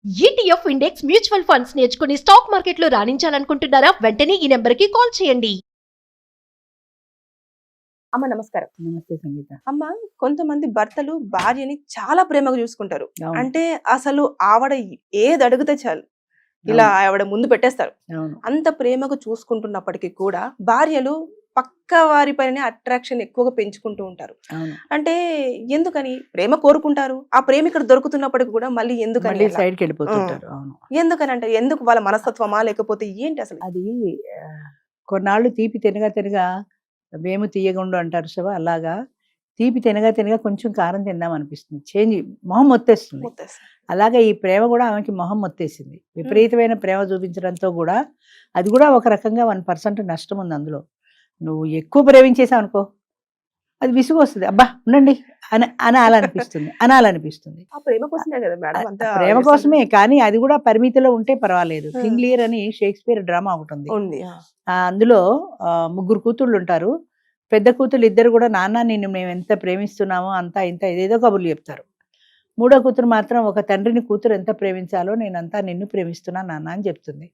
ETF index mutual funds నేర్చుకుని stock మార్కెట్లో రాణించాలనుకుంటున్నారా? వెంటనే ఈ నెంబర్కి కాల్ చేయండి. అమ్మ నమస్కారం. నమస్తే సంగీత. అమ్మ, కొంతమంది భర్తలు భార్యని చాలా ప్రేమగా చూసుకుంటారు. అవును. అంటే అసలు ఆవిడ ఏది అడిగితే చాలు ఇలా ఆవిడ ముందు పెట్టేస్తారు. అవును. అంత ప్రేమగా చూసుకుంటున్నప్పటికీ కూడా భార్యలు పక్క వారి పైన అట్రాక్షన్ ఎక్కువగా పెంచుకుంటూ ఉంటారు. అవును. అంటే ఎందుకని? ప్రేమ కోరుకుంటారు, ఆ ప్రేమ ఇక్కడ దొరుకుతున్నప్పటికీ కూడా మళ్ళీ ఎందుకని మళ్ళీ అలా? సైడ్కి వెళ్ళిపోతుంటారు. అవును. ఎందుకని అంటే ఎందుకు వాళ్ళ మనస్తత్వమా లేకపోతే ఏంటి అసలు? అది ఆ, కొన్నాళ్ళు తీపి తినగా తినగా వేము తీయగుండు అంటారు శివ. అలాగా తీపి తినగా తినగా కొంచెం కారం తిందాం అనిపిస్తుంది. చేంజ్ మొహం మొత్తేస్తుంది. మొత్తేసి. అలాగే ఈ ప్రేమ కూడా ఆమెకి మొహం మొత్తేసింది. విపరీతమైన ప్రేమ చూపించడంతో కూడా అది కూడా ఒక రకంగా 1% నష్టం ఉంది అందులో. నువ్వు ఎక్కువ ప్రేమించేసావు అనుకో, అది విసుగు వస్తుంది. అబ్బా ఉండండి అని అనాలనిపిస్తుంది. ఆ ప్రేమ కోసమే కదా మేడం అంతా ప్రేమ కోసమే, కానీ అది కూడా పరిమితిలో ఉంటే పర్వాలేదు. కింగ్ లియర్ అని షేక్స్పియర్ డ్రామా ఒకటి ఉంది. ఉంది. అందులో ముగ్గురు కూతుళ్ళు ఉంటారు. పెద్ద కూతురు ఇద్దరు కూడా నాన్న నిన్ను మేము ఎంత ప్రేమిస్తున్నామో అంతా ఇంత ఏదేదో కబుర్లు చెప్తారు. మూడో కూతురు మాత్రం ఒక తండ్రిని కూతురు ఎంత ప్రేమించాలో నేనంతా నిన్ను ప్రేమిస్తున్నా నాన్న అని చెప్తుంది.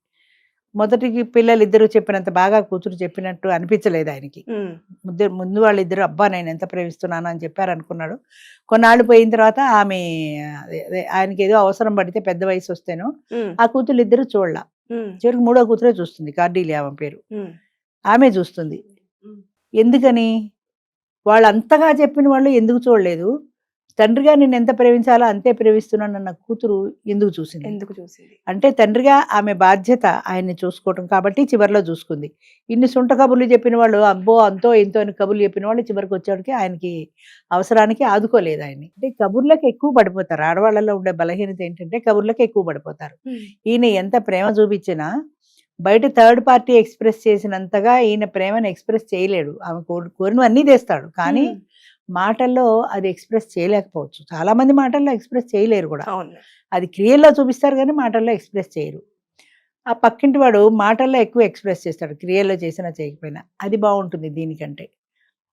మొదటికి పిల్లలు ఇద్దరు చెప్పినంత బాగా కూతురు చెప్పినట్టు అనిపించలేదు ఆయనకి. ముందు వాళ్ళిద్దరు అబ్బా నేను ఎంత ప్రేమిస్తున్నాను అని చెప్పారు అనుకున్నాడు. కొన్నాళ్ళు పోయిన తర్వాత ఆమె ఆయనకి ఏదో అవసరం పడితే పెద్ద వయసు వస్తేనో ఆ కూతురు ఇద్దరు చూడలా. చివరికి మూడో కూతురే చూస్తుంది, కార్డీలి ఆమె పేరు. ఆమె చూస్తుంది. ఎందుకని? వాళ్ళు అంతగా చెప్పిన వాళ్ళు ఎందుకు చూడలేదు? తండ్రిగా నేను ఎంత ప్రేమించాలో అంతే ప్రేమిస్తున్నాను అన్న కూతురు ఎందుకు చూసింది? అంటే తండ్రిగా ఆమె బాధ్యత ఆయన్ని చూసుకోవటం కాబట్టి చివరిలో చూసుకుంది. ఇన్ని సొంత కబుర్లు చెప్పిన వాళ్ళు అబ్బో అంతో ఇంతో అని కబుర్లు చెప్పిన వాళ్ళు చివరికి వచ్చేటికి ఆయనకి అవసరానికి ఆదుకోలేదు ఆయన్ని. అంటే కబుర్లకు ఎక్కువ పడిపోతారు. ఆడవాళ్ళలో ఉండే బలహీనత ఏంటంటే కబుర్లకు ఎక్కువ పడిపోతారు. ఈయన ఎంత ప్రేమ చూపించినా బయట థర్డ్ పార్టీ ఎక్స్ప్రెస్ చేసినంతగా ఈయన ప్రేమను ఎక్స్ప్రెస్ చేయలేడు. ఆమె కోరినవన్నీ తెస్తాడు, కానీ మాటల్లో అది ఎక్స్ప్రెస్ చేయలేకపోవచ్చు. చాలా మంది మాటల్లో ఎక్స్ప్రెస్ చేయలేరు కూడా. అది క్రియల్లో చూపిస్తారు కానీ మాటల్లో ఎక్స్ప్రెస్ చేయరు. ఆ పక్కింటి వాడు మాటల్లో ఎక్కువ ఎక్స్ప్రెస్ చేస్తాడు, క్రియల్లో చేసినా చేయకపోయినా. అది బాగుంటుంది దీనికంటే.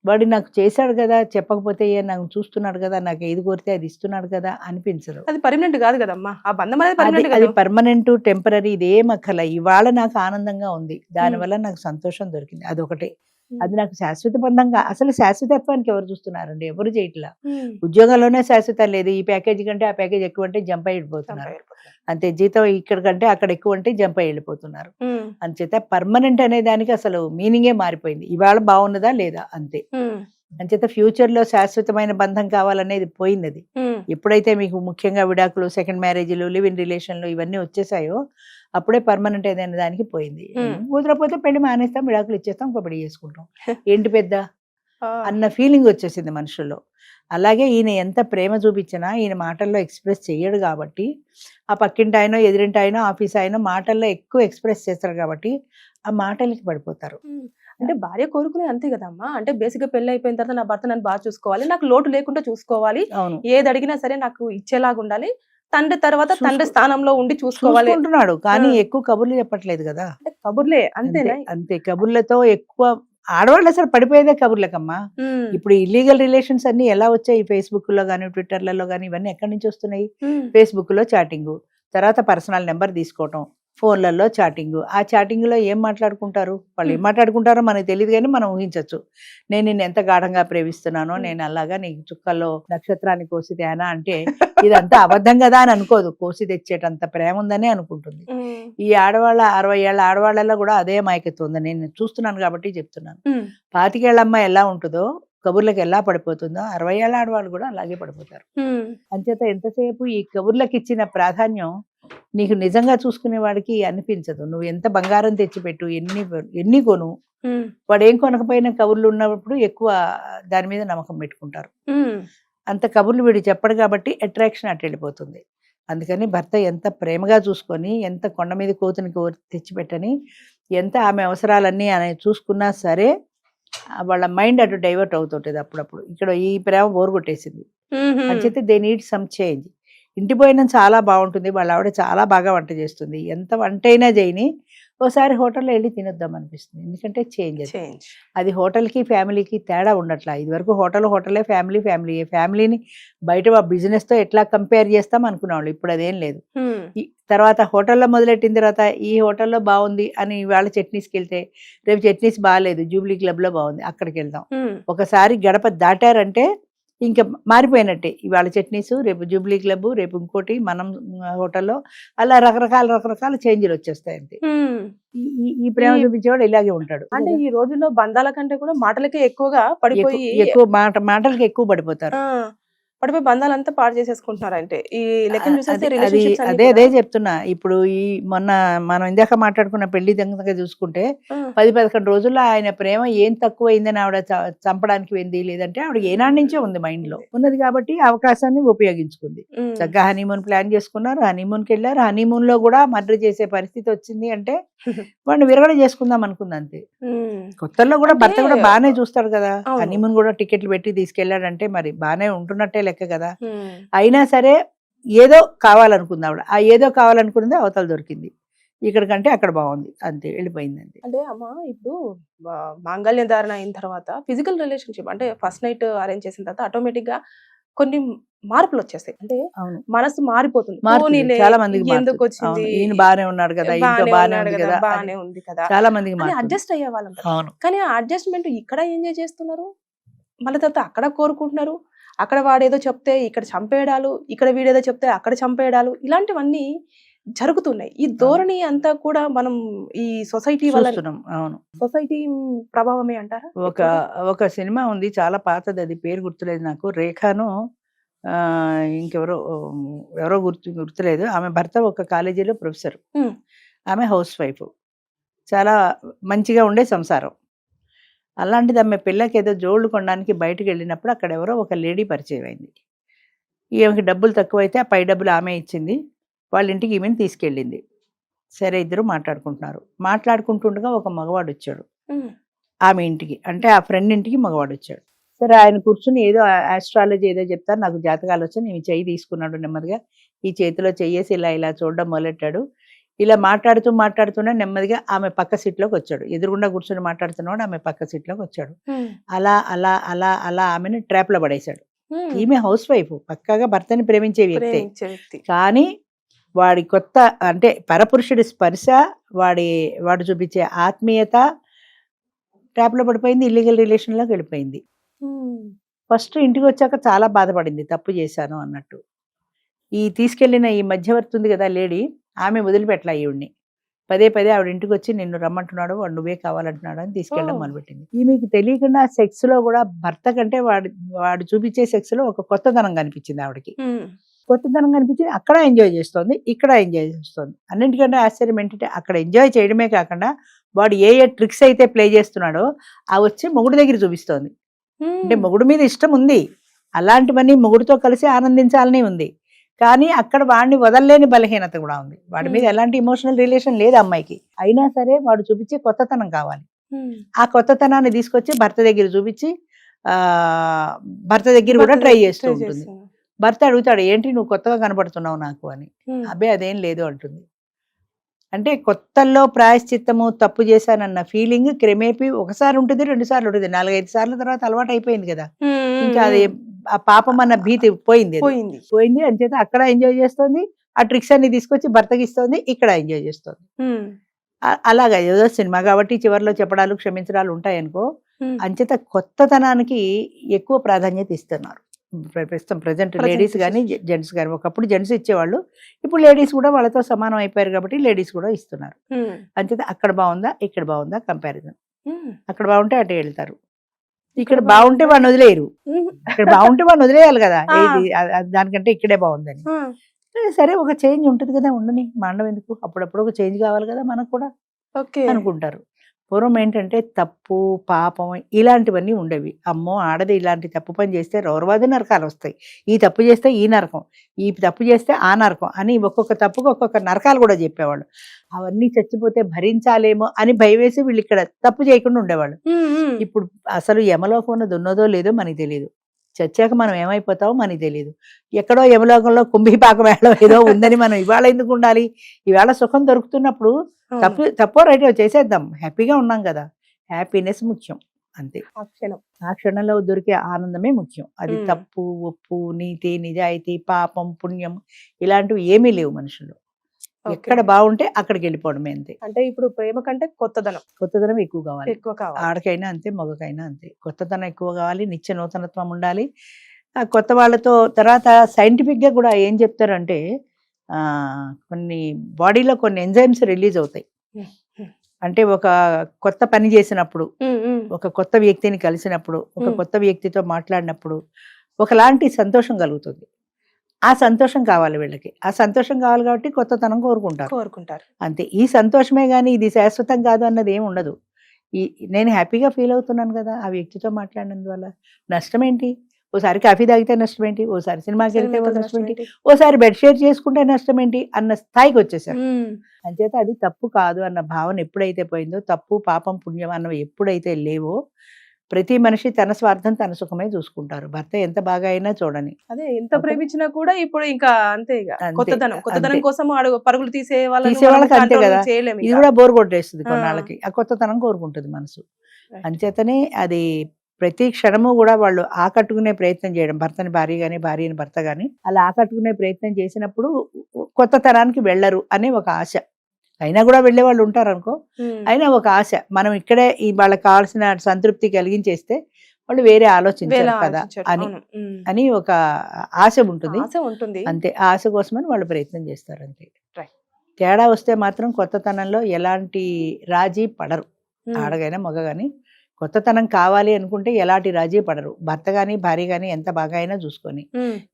వాడు నాకు చేశాడు కదా, చెప్పకపోతే నాకు చూస్తున్నాడు కదా, నాకు ఏది కోరితే అది ఇస్తున్నాడు కదా అనిపించదు. అది పర్మనెంట్ కాదు కదమ్మా. ఆ బంధం అనేది అది పర్మనెంట్, టెంపరీ, ఇదేం అక్కల. ఇవాళ నాకు ఆనందంగా ఉంది, దానివల్ల నాకు సంతోషం దొరికింది, అదొకటే. అది నాకు శాశ్వత బంధంగా. అసలు శాశ్వతత్వానికి ఎవరు చూస్తున్నారండి? ఎవరు చేయట్లా. ఉద్యోగంలోనే శాశ్వతం లేదు. ఈ ప్యాకేజీ కంటే ఆ ప్యాకేజ్ ఎక్కువ అంటే జంప్ అయి వెళ్ళిపోతున్నారు. అంతే, జీతం ఇక్కడ కంటే అక్కడ ఎక్కువ అంటే జంప్ అయి వెళ్ళిపోతున్నారు. అంచేత పర్మనెంట్ అనే దానికి అసలు మీనింగే మారిపోయింది. ఇవాళ బాగున్నదా లేదా అంతే. అంచేత ఫ్యూచర్ లో శాశ్వతమైన బంధం కావాలనేది పోయింది. అది ఎప్పుడైతే మీకు ముఖ్యంగా విడాకులు, సెకండ్ మ్యారేజ్లు, లివ్ ఇన్ రిలేషన్లు ఇవన్నీ వచ్చేసాయో అప్పుడే పర్మనెంట్ ఏదైనా దానికి పోయింది. కుదరపోతే పెళ్లి మానేస్తాం, విడాకులు ఇచ్చేస్తాం, ఇంకో పెళ్లి చేసుకుంటాం, ఏంటి పెద్ద అన్న ఫీలింగ్ వచ్చేసింది మనుషుల్లో. అలాగే ఈయన ఎంత ప్రేమ చూపించినా ఈయన మాటల్లో ఎక్స్ప్రెస్ చెయ్యడు కాబట్టి, ఆ పక్కింటి ఆయన, ఎదురింటి ఆయన, ఆఫీస్ ఆయన మాటల్లో ఎక్కువ ఎక్స్ప్రెస్ చేస్తారు కాబట్టి ఆ మాటలకి పడిపోతారు. అంటే భార్య కోరుకునే అంతే కదమ్మా. అంటే బేసిక్ గా పెళ్లి అయిపోయిన తర్వాత నా భర్త నన్ను బాగా చూసుకోవాలి, నాకు లోటు లేకుండా చూసుకోవాలి, ఏది అడిగినా సరే నాకు ఇచ్చేలాగా ఉండాలి, తండ్రి తర్వాత తండ్రి స్థానంలో ఉండి చూసుకోవాలి అంటున్నాడు. కానీ ఎక్కువ కబుర్లు చెప్పట్లేదు కదా. కబుర్లే అంతేనా? అంతే, కబుర్లతో ఎక్కువ. ఆడవాళ్ళు అసలు పడిపోయేదే కబుర్లకమ్మా. ఇప్పుడు ఇల్లీగల్ రిలేషన్స్ అన్ని ఎలా వచ్చాయి? ఫేస్బుక్ లో గానీ, ట్విట్టర్లలో గానీ, ఇవన్నీ ఎక్కడి నుంచి వస్తున్నాయి? ఫేస్బుక్ లో చాటింగ్, తర్వాత పర్సనల్ నెంబర్ తీసుకోవటం, ఫోన్లలో చాటింగ్. ఆ చాటింగ్ లో ఏం మాట్లాడుకుంటారు? వాళ్ళు ఏం మాట్లాడుకుంటారో మనకు తెలియదు, కానీ మనం ఊహించవచ్చు. నేను నిన్ను ఎంత గాఢంగా ప్రేమిస్తున్నానో, నేను అలాగా నీకు చుక్కల్లో నక్షత్రాన్ని కోసి తేనా అంటే ఇదంతా అబద్ధం కదా అని అనుకోదు. కోసి తెచ్చేటంత ప్రేమ ఉందని అనుకుంటుంది. ఈ ఆడవాళ్ళ 60 ఏళ్ళ ఆడవాళ్ళలో కూడా అదే మాయకత్వం ఉంది. నేను చూస్తున్నాను కాబట్టి చెప్తున్నాను. 25 ఏళ్ళ అమ్మాయి ఎలా ఉంటుందో, కబుర్లకు ఎలా పడిపోతుందో, 60 ఏళ్ళ ఆడవాళ్ళు కూడా అలాగే పడిపోతారు. అంచేత ఎంతసేపు ఈ కబుర్లకు ఇచ్చిన ప్రాధాన్యం నీకు నిజంగా చూసుకునే వాడికి అనిపించదు. నువ్వు ఎంత బంగారం తెచ్చిపెట్టు, ఎన్ని కొను, వాడు ఏం కొనకపోయినా కబుర్లు ఉన్నప్పుడు ఎక్కువ దాని మీద నమ్మకం పెట్టుకుంటారు. అంత కబుర్లు వీడు చెప్పడు కాబట్టి అట్రాక్షన్ అటు వెళ్ళిపోతుంది. అందుకని భర్త ఎంత ప్రేమగా చూసుకొని, ఎంత కొండ మీద కోతుని తెచ్చిపెట్టని, ఎంత ఆమె అవసరాలన్నీ అని చూసుకున్నా సరే వాళ్ళ మైండ్ అటు డైవర్ట్ అవుతుంటది అప్పుడప్పుడు. ఇక్కడ ఈ ప్రేమ బోరు కొట్టేసింది అని చెప్పి దే నీడ్ సమ్ చేంజ్. ఇంటి పోయినా చాలా బాగుంటుంది, వాళ్ళ ఆవిడ చాలా బాగా వంట చేస్తుంది, ఎంత వంట అయినా చేయని ఓసారి హోటల్లో వెళ్ళి తినొద్దాం అనిపిస్తుంది, ఎందుకంటే చేంజ్ అది. చేంజ్. అది హోటల్కి ఫ్యామిలీకి తేడా ఉండట్లా. ఇదివరకు హోటలే, ఫ్యామిలీని బయట బిజినెస్తో ఎట్లా కంపేర్ చేస్తాం అనుకునేవాళ్ళు, ఇప్పుడు అదేం లేదు. ఈ తర్వాత హోటల్లో మొదలెట్టిన తర్వాత ఈ హోటల్లో బాగుంది అని ఇవాళ చట్నీస్కి వెళ్తే రేపు చట్నీస్ బాగాలేదు, జూబ్లీ క్లబ్లో బాగుంది, అక్కడికి వెళ్దాం. ఒకసారి గడప దాటారంటే ఇంకా మారిపోయినట్టే. ఇవాళ చట్నీస్, రేపు జూబ్లీ క్లబ్, రేపు ఇంకోటి మనం హోటల్లో, అలా రకరకాల చేంజ్లు వచ్చేస్తాయి అంతే. ఈ ప్రేమ చూపించేవాడు ఇలాగే ఉంటాడు. అంటే ఈ రోజుల్లో బంధాల కంటే కూడా మాటలకే ఎక్కువగా పడిపోయి ఎక్కువ మాటలకి ఎక్కువ పడిపోతారు. పడిపోయి బంధాలంతా పాడు చేసేసుకుంటున్నారు. అంటే ఈ లెక్కను చూసేస్తే అది relationships అన్ని అదే కూడా- చెప్తున్నా. ఇప్పుడు ఈ మొన్న మనం ఇందాక మాట్లాడుకున్న పెళ్లి దగ్గర చూసుకుంటే 10-11 రోజుల్లో ఆయన ప్రేమ ఏం తక్కువైందని ఆవిడ చంపడానికి వెళ్ళింది, లేదంటే ఆవిడ ఏనాటి నుంచో ఉంది మైండ్ లో ఉన్నది కాబట్టి అవకాశాన్ని ఉపయోగించుకుంది. ఉమ్. చక్కగా హనీమూన్ ప్లాన్ చేసుకున్నారు, హనీమూన్కి వెళ్ళారు. హనీమూన్ లో కూడా మర్డర్ చేసే పరిస్థితి వచ్చింది అంటే వాడిని విరగడ చేసుకుందాం అనుకుంది అంతే. ఉమ్. కొత్తల్లో కూడా భర్త అంటే- కూడా బాగానే చూస్తాడు కదా, అవును. హనీమూన్ కూడా టికెట్లు పెట్టి తీసుకెళ్ళాడంటే మరి బాగానే ఉంటున్నట్టే లెక్క కదా. ఉమ్. అయినా సరే ఏదో కావాలనుకుంది ఆవిడ, ఆ ఏదో కావాలనుకున్నది అవతల దొరికింది. ఇక్కడికంటే అక్కడ బాగుంది అంతే, వెళ్ళిపోయింది అంతే. అంటే అమ్మ ఇప్పుడు మాంగళ్య ధారణ అయిన తర్వాత ఫిజికల్ రిలేషన్షిప్ అంటే ఫస్ట్ నైట్ అరేంజ్ చేసిన తర్వాత ఆటోమేటిక్ గా కొన్ని మార్పులు వచ్చేస్తాయి. అంటే అవును, మనసు మారిపోతుంది. మారుతుంది. పోనీలే, చాలా మందికి ఎందుకు మారుతుంది. వచ్చింది, అవును, ఈయన బాగానే ఉన్నాడు కదా, ఇంట్లో బాగానే బాగానే ఉన్నాడు ఉంది కదా, కదా, బాగానే ఉంది కదా చాలా మందికి అని మారుతుంది. అడ్జస్ట్ అయ్యే వాళ్ళంటారు. అవును, కానీ ఆ అడ్జస్ట్మెంట్ ఇక్కడ ఎంజాయ్ చేస్తున్నారు, మళ్ళీ తర్వాత అక్కడ కోరుకుంటున్నారు. అక్కడ వాడేదో చెప్తే ఇక్కడ చంపేయడాలు, ఇక్కడ వీడేదో చెప్తే అక్కడ చంపేయడాలు, ఇలాంటివన్నీ జరుగుతున్నాయి. ఈ ధోరణి అంతా కూడా మనం ఈ సొసైటీ వల్ల, చూస్తున్నాం. అవును, సొసైటీ ప్రభావమే అంటారా? ఒక సినిమా ఉంది, చాలా పాతది, అది పేరు గుర్తులేదు నాకు. రేఖాను ఎవరో గుర్తులేదు. ఆమె భర్త ఒక కాలేజీలో ప్రొఫెసర్, ఉమ్. ఆమె హౌస్ వైఫ్, చాలా మంచిగా ఉండే సంసారం. అలాంటిది ఆమె పిల్లకి ఏదో జోళ్ళు కొనడానికి బయటకు వెళ్ళినప్పుడు అక్కడ ఎవరో ఒక లేడీ పరిచయం అయింది. ఈమెకి డబ్బులు తక్కువైతే ఆ పై డబ్బులు ఆమె ఇచ్చింది, వాళ్ళ ఇంటికి ఈమెను తీసుకెళ్ళింది. సరే, ఇద్దరు మాట్లాడుకుంటుండగా ఒక మగవాడు వచ్చాడు ఉమ్. ఆమె ఇంటికి, అంటే ఆ ఫ్రెండ్ ఇంటికి మగవాడు వచ్చాడు. సరే, ఆయన కూర్చుని ఏదో ఆస్ట్రాలజీ ఏదో చెప్తారు, నాకు జాతకాలు వచ్చి నేను చెయ్యి తీసుకున్నాడు నెమ్మదిగా, ఈ చేతిలో చెయ్యేసి ఇలా చూడడం మొదలెట్టాడు. ఇలా మాట్లాడుతూనే నెమ్మదిగా ఆమె పక్క సీట్లోకి వచ్చాడు. ఎదురుగుండా కూర్చొని మాట్లాడుతున్నాడు, ఆమె పక్క సీట్లోకి వచ్చాడు. ఉమ్. అలా ఆమెను ట్రాప్లో పడేశాడు. ఉమ్. ఈమె హౌస్ వైఫ్, పక్కాగా భర్తని ప్రేమించే వ్యక్తి. ప్రేమించే వ్యక్తి. కానీ వాడి కొత్త అంటే పరపురుషుడి స్పర్శ, వాడు చూపించే ఆత్మీయత ట్రాప్లో పడిపోయింది, ఇల్లీగల్ రిలేషన్లోకి వెళ్ళిపోయింది. ఉమ్. ఫస్ట్ ఇంటికి వచ్చాక చాలా బాధపడింది, తప్పు చేశాను అన్నట్టు. ఈ తీసుకెళ్లిన ఈ మధ్యవర్తి ఉంది కదా లేడీ, ఆమె వదిలిపెట్టలా ఈవిడ్ని. పదే ఆవిడ ఇంటికి వచ్చి నిన్ను రమ్మంటున్నాడు, వాడు నువ్వే కావాలంటున్నాడు అని తీసుకెళ్ళడం మొదలుపెట్టింది. ఈమెకి తెలియకుండా సెక్స్ లో కూడా భర్త కంటే వాడు చూపించే సెక్స్ లో ఒక కొత్తదనం కనిపించింది ఆవిడకి. ఉమ్. కొత్తదనం కనిపించింది, అక్కడ ఎంజాయ్ చేస్తోంది, ఇక్కడ ఎంజాయ్ చేస్తోంది. అన్నింటికంటే ఆశ్చర్యం ఏంటంటే అక్కడ ఎంజాయ్ చేయడమే కాకుండా వాడు ఏ ట్రిక్స్ అయితే ప్లే చేస్తున్నాడో ఆ వచ్చి మొగుడు దగ్గర చూపిస్తోంది. అంటే మొగుడు మీద ఇష్టం ఉంది, అలాంటివన్నీ మొగుడుతో కలిసి ఆనందించాలని ఉంది. కానీ అక్కడ వాడిని వదలలేని బలహీనత కూడా ఉంది, వాడి మీద ఎలాంటి ఇమోషనల్ రిలేషన్ లేదు అమ్మాయికి. అయినా సరే వాడు చూపించే కొత్తతనం కావాలి. ఆ కొత్తతనాన్ని తీసుకొచ్చి భర్త దగ్గర చూపించి భర్త దగ్గర కూడా ట్రై చేస్తూ ఉంటుంది. భర్త అడుగుతాడు, ఏంటి నువ్వు కొత్తగా కనబడుతున్నావు నాకు అని. అబ్బే అదేం లేదు అంటుంది. అంటే కొత్తల్లో ప్రాయశ్చిత్తము, తప్పు చేశానన్న ఫీలింగ్ క్రమేపీ ఒకసారి ఉంటుంది, 2 సార్లు ఉంటుంది, 4-5 సార్ల తర్వాత అలవాటు అయిపోయింది కదా. ఇంకా అది ఆ పాపం అన్న భీతి పోయింది. అంచేత అక్కడ ఎంజాయ్ చేస్తుంది, ఆ ట్రిక్స్ అన్ని తీసుకొచ్చి భర్తకి ఇస్తుంది, ఇక్కడ ఎంజాయ్ చేస్తుంది. అలాగా ఏదో సినిమా కాబట్టి చివరిలో చెప్పడాలు క్షమించడాలు ఉంటాయనుకో. అంచేత కొత్తతనానికి ఎక్కువ ప్రాధాన్యత ఇస్తున్నారు ప్రస్తుతం ప్రజెంట్ లేడీస్ కానీ జెంట్స్ కానీ. ఒకప్పుడు జెంట్స్ ఇచ్చేవాళ్ళు, ఇప్పుడు లేడీస్ కూడా వాళ్ళతో సమానం అయిపోయారు కాబట్టి లేడీస్ కూడా ఇస్తున్నారు. అంచేత అక్కడ బాగుందా ఇక్కడ బాగుందా కంపారిజన్. అక్కడ బాగుంటే అటే వెళ్తారు, ఇక్కడ బాగుంటే వాడిని వదిలేయరు. ఇక్కడ బాగుంటే వాడిని వదిలేయాలి కదా, దానికంటే ఇక్కడే బాగుందని. సరే, ఒక చేంజ్ ఉంటుంది కదా, ఉండని మాండం ఎందుకు, అప్పుడప్పుడు ఒక చేంజ్ కావాలి కదా మనకు కూడా అనుకుంటారు. పూర్వం ఏంటంటే తప్పు పాపం ఇలాంటివన్నీ ఉండేవి. అమ్మో ఆడది ఇలాంటి తప్పు పని చేస్తే రౌరవాది నరకాలు వస్తాయి, ఈ తప్పు చేస్తే ఈ నరకం, ఈ తప్పు చేస్తే ఆ నరకం అని ఒక్కొక్క తప్పుకు ఒక్కొక్క నరకాలు కూడా చెప్పేవాళ్ళు. అవన్నీ చచ్చిపోతే భరించాలేమో అని భయవేసి వీళ్ళు ఇక్కడ తప్పు చేయకుండా ఉండేవాళ్ళు. ఇప్పుడు అసలు యమలోకం ఉన్నది ఉన్నదో లేదో మనకి తెలియదు. చచ్చాక మనం ఏమైపోతామో మనకి తెలియదు. ఎక్కడో యమలోకంలో కుంభీపాక వేళ ఏదో ఉందని మనం ఇవాళ ఎందుకు ఉండాలి? ఈవేళ సుఖం దొరుకుతున్నప్పుడు తప్పో రైటో చేసేద్దాం, హ్యాపీగా ఉన్నాం కదా. హ్యాపీనెస్ ముఖ్యం అంతే. ఆ క్షణం. ఆ క్షణంలో దొరికే ఆనందమే ముఖ్యం. అది తప్పు, ఒప్పు, నీతి, నిజాయితీ, పాపం, పుణ్యం ఇలాంటివి ఏమీ లేవు మనుషుల్లో. ఎక్కడ బాగుంటే అక్కడికి వెళ్ళిపోవడమే అంతే. అంటే ఇప్పుడు ప్రేమ కంటే కొత్తదనం ఎక్కువ కావాలి. ఎక్కువ కావాలి. ఆడకైనా అంతే, మగకైనా అంతే. కొత్తదనం ఎక్కువ కావాలి, నిత్య నూతనత్వం ఉండాలి. ఆ కొత్త వాళ్ళతో తర్వాత సైంటిఫిక్ గా కూడా ఏం చెప్తారంటే కొన్ని బాడీలో కొన్ని ఎంజైమ్స్ రిలీజ్ అవుతాయి. అంటే ఒక కొత్త పని చేసినప్పుడు, ఒక కొత్త వ్యక్తిని కలిసినప్పుడు, ఒక కొత్త వ్యక్తితో మాట్లాడినప్పుడు ఒకలాంటి సంతోషం కలుగుతుంది. ఆ సంతోషం కావాలి వీళ్ళకి. ఆ సంతోషం కావాలి కాబట్టి కొత్తతనం కోరుకుంటారు అంతే. ఈ సంతోషమే కానీ ఇది శాశ్వతం కాదు అన్నది ఏమి ఉండదు. నేను హ్యాపీగా ఫీల్ అవుతున్నాను కదా ఆ వ్యక్తితో మాట్లాడినందువల్ల. నష్టం ఏంటి? ఓసారి కాఫీ తాగితే నష్టం ఏంటి? ఓసారి సినిమాకి వెళ్తే నష్టం ఏంటి? ఓసారి బెడ్ షేర్ చేసుకుంటే నష్టం ఏంటి అన్న స్థాయికి వచ్చేసారు. అంచేత అది తప్పు కాదు అన్న భావన ఎప్పుడైతే పోయిందో, తప్పు పాపం పుణ్యం అన్నవి ఎప్పుడైతే లేవో, ప్రతి మనిషి తన స్వార్థం తన సుఖమే చూసుకుంటారు. భర్త ఎంత బాగా అయినా చూడని, అదే ఎంత ప్రేమించినా కూడా ఇప్పుడు ఇంకా అంతే. ఇక కొత్తదనం కోసం పరుగులు తీసే వాళ్ళకి అంతే కదా. ఇది కూడా బోర్ కొట్టేస్తుంది కొన్నాళ్ళకి. ఆ కొత్తతనం కోరుకుంటుంది మనసు. అంచేతనే అది ప్రతి క్షణము కూడా వాళ్ళు ఆకట్టుకునే ప్రయత్నం చేయడం, భర్తని భార్య గాని, భార్యని భర్త గాని అలా ఆకట్టుకునే ప్రయత్నం చేసినప్పుడు కొత్తతనానికి వెళ్ళరు అనే ఒక ఆశ. అయినా కూడా వెళ్ళే వాళ్ళు ఉంటారు అనుకో, అయినా ఒక ఆశ. మనం ఇక్కడే వాళ్ళకి కావాల్సిన సంతృప్తి కలిగించేస్తే వాళ్ళు వేరే ఆలోచించారు కదా అని ఒక ఆశ ఉంటుంది అంతే. ఆ ఆశ కోసమని వాళ్ళు ప్రయత్నం చేస్తారు అంతే. తేడా వస్తే మాత్రం కొత్తతనంలో ఎలాంటి రాజీ పడరు. ఆడగైనా మగ గాని కొత్తతనం కావాలి అనుకుంటే ఎలాంటి రాజీ పడరు. భర్త గాని భార్య గాని ఎంత బాగా అయినా చూసుకొని,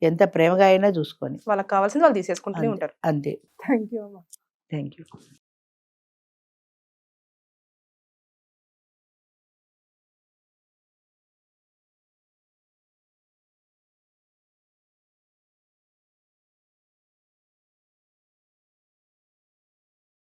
ఎంత ప్రేమగా అయినా చూసుకొని, వాళ్ళకి కావాల్సింది వాళ్ళు తీసేసుకుంటూనే ఉంటారు అంతే. Thank you.